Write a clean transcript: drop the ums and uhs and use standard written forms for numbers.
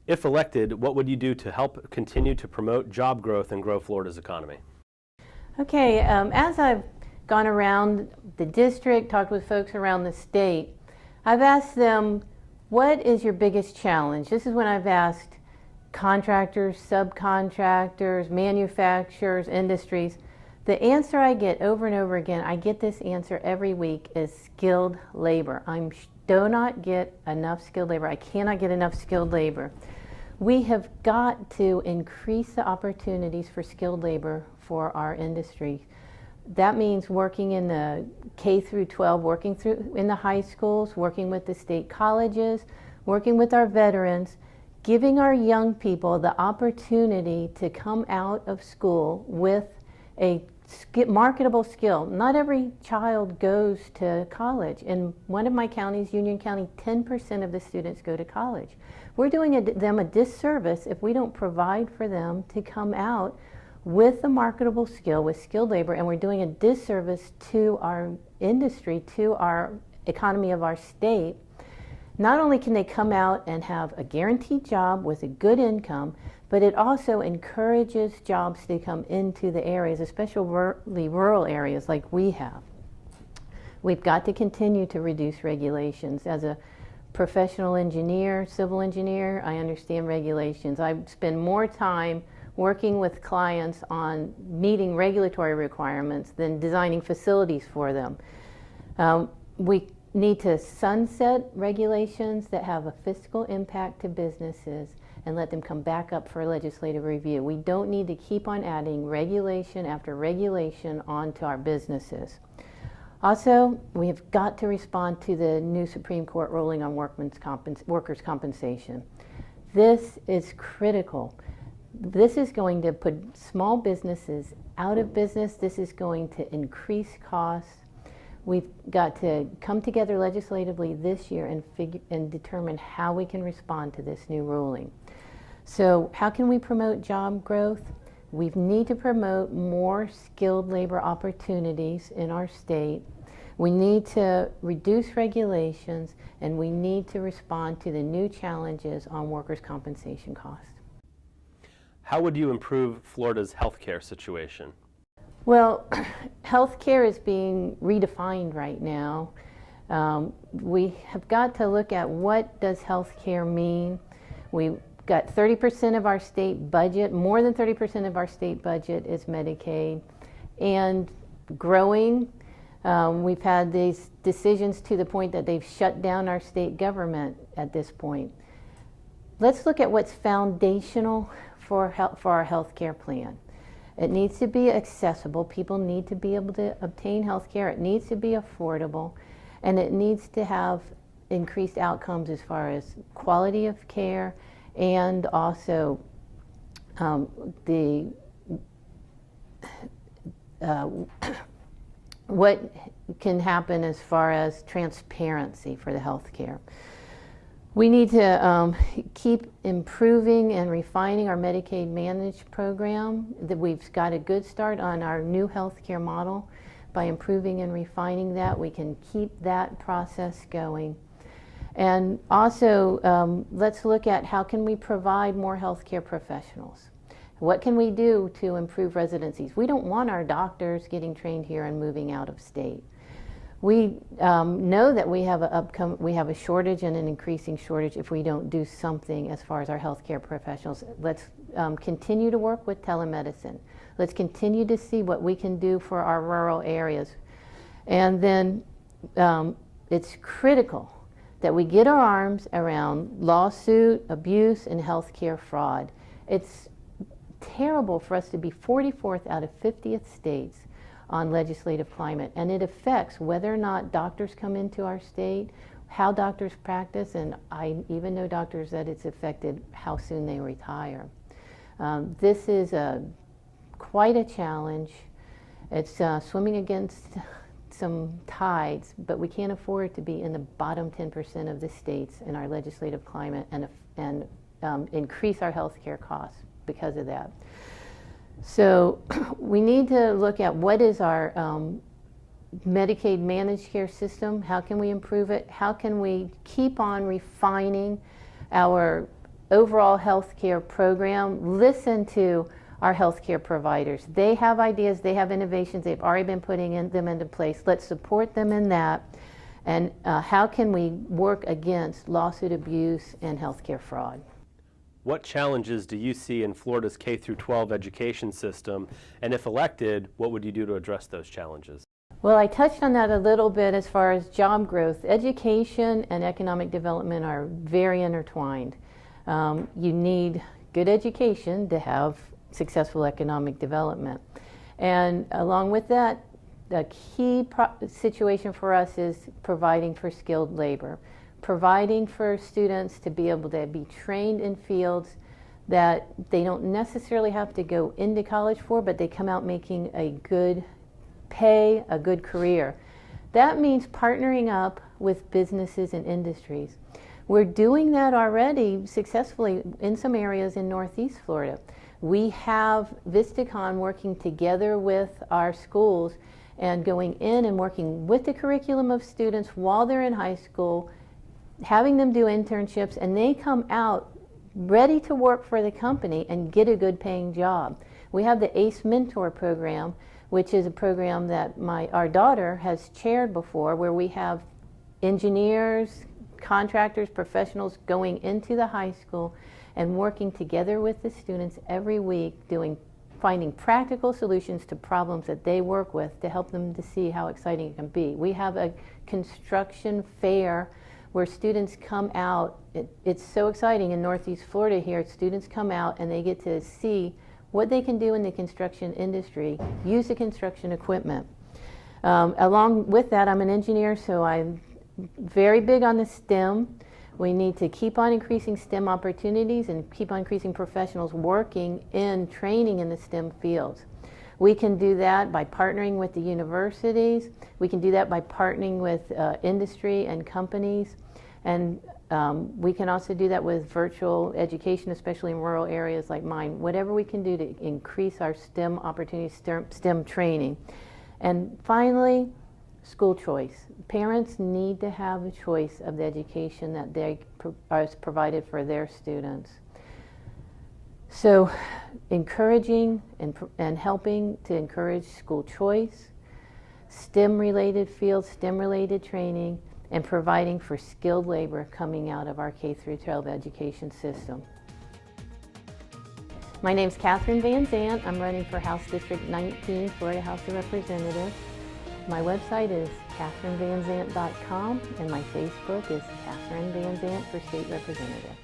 If elected, what would you do to help continue to promote job growth and grow Florida's economy? Okay, as I've gone around the district, talked with folks around the state, I've asked them, what is your biggest challenge? This is when I've asked contractors, subcontractors, manufacturers, industries. The answer I get over and over again, I get this answer every week, is skilled labor. I do not get enough skilled labor. I cannot get enough skilled labor. We have got to increase the opportunities for skilled labor for our industry. That means working in the K through 12, working through in the high schools, working with the state colleges, working with our veterans, giving our young people the opportunity to come out of school with a marketable skill. Not every child goes to college. In one of my counties, Union County, 10% of the students go to college. We're doing them a disservice if we don't provide for them to come out with a marketable skill, with skilled labor, and we're doing a disservice to our industry, to our economy of our state. Not only can they come out and have a guaranteed job with a good income, but it also encourages jobs to come into the areas, especially rural areas like we have. We've got to continue to reduce regulations. As a professional engineer, civil engineer, I understand regulations. I spend more time working with clients on meeting regulatory requirements than designing facilities for them. We need to sunset regulations that have a fiscal impact to businesses and let them come back up for legislative review. We don't need to keep on adding regulation after regulation onto our businesses. Also, we have got to respond to the new Supreme Court ruling on workers' compensation. This is critical. This is going to put small businesses out of business. This is going to increase costs. We've got to come together legislatively this year and determine how we can respond to this new ruling. So how can we promote job growth? We need to promote more skilled labor opportunities in our state. We need to reduce regulations, and we need to respond to the new challenges on workers' compensation costs. How would you improve Florida's healthcare situation? Well, healthcare is being redefined right now. We have got to look at what does healthcare mean. We've got 30% of our state budget, more than 30% of our state budget is Medicaid, and growing. We've had these decisions to the point that they've shut down our state government at this point. Let's look at what's foundational for our health care plan. It needs to be accessible. People need to be able to obtain health care. It needs to be affordable, and it needs to have increased outcomes as far as quality of care and also what can happen as far as transparency for the health care. We need to keep improving and refining our Medicaid Managed program. We've got a good start on our new health care model. By improving and refining that, we can keep that process going. And also, let's look at how can we provide more healthcare professionals. What can we do to improve residencies? We don't want our doctors getting trained here and moving out of state. We know that we have a shortage and an increasing shortage if we don't do something as far as our healthcare professionals. Let's continue to work with telemedicine. Let's continue to see what we can do for our rural areas. And then it's critical that we get our arms around lawsuit, abuse, and healthcare fraud. It's terrible for us to be 44th out of 50th states on legislative climate, and it affects whether or not doctors come into our state, how doctors practice, and I even know doctors that it's affected how soon they retire. This is quite a challenge. It's swimming against some tides, but we can't afford to be in the bottom 10% of the states in our legislative climate and increase our health care costs because of that. So we need to look at what is our Medicaid managed care system, how can we improve it, how can we keep on refining our overall healthcare program, listen to our healthcare providers. They have ideas, they have innovations, they've already been putting them into place. Let's support them in that. And how can we work against lawsuit abuse and healthcare fraud? What challenges do you see in Florida's K-12 education system? And if elected, what would you do to address those challenges? Well, I touched on that a little bit as far as job growth. Education and economic development are very intertwined. You need good education to have successful economic development. And along with that, the key situation for us is providing for skilled labor, providing for students to be able to be trained in fields that they don't necessarily have to go into college for, but they come out making a good pay, a good career. That means partnering up with businesses and industries. We're doing that already successfully in some areas in Northeast Florida. We have VistaCon working together with our schools and going in and working with the curriculum of students while they're in high school, having them do internships, and they come out ready to work for the company and get a good paying job. We have the ACE Mentor program, which is a program that our daughter has chaired before, where we have engineers, contractors, professionals going into the high school and working together with the students every week, finding practical solutions to problems that they work with to help them to see how exciting it can be. We have a construction fair where students come out. It's so exciting in Northeast Florida here. Students come out and they get to see what they can do in the construction industry, use the construction equipment. Along with that, I'm an engineer, so I'm very big on the STEM. We need to keep on increasing STEM opportunities and keep on increasing professionals working in training in the STEM fields. We can do that by partnering with the universities. We can do that by partnering with industry and companies. And we can also do that with virtual education, especially in rural areas like mine. Whatever we can do to increase our STEM opportunities, STEM training. And finally, school choice. Parents need to have a choice of the education that they are provided for their students. So encouraging and helping to encourage school choice, STEM-related fields, STEM-related training, and providing for skilled labor coming out of our K-12 education system. My name's Katherine Van Zant. I'm running for House District 19, Florida House of Representatives. My website is katherinevanzant.com and my Facebook is Katherine Van Zant for State Representative.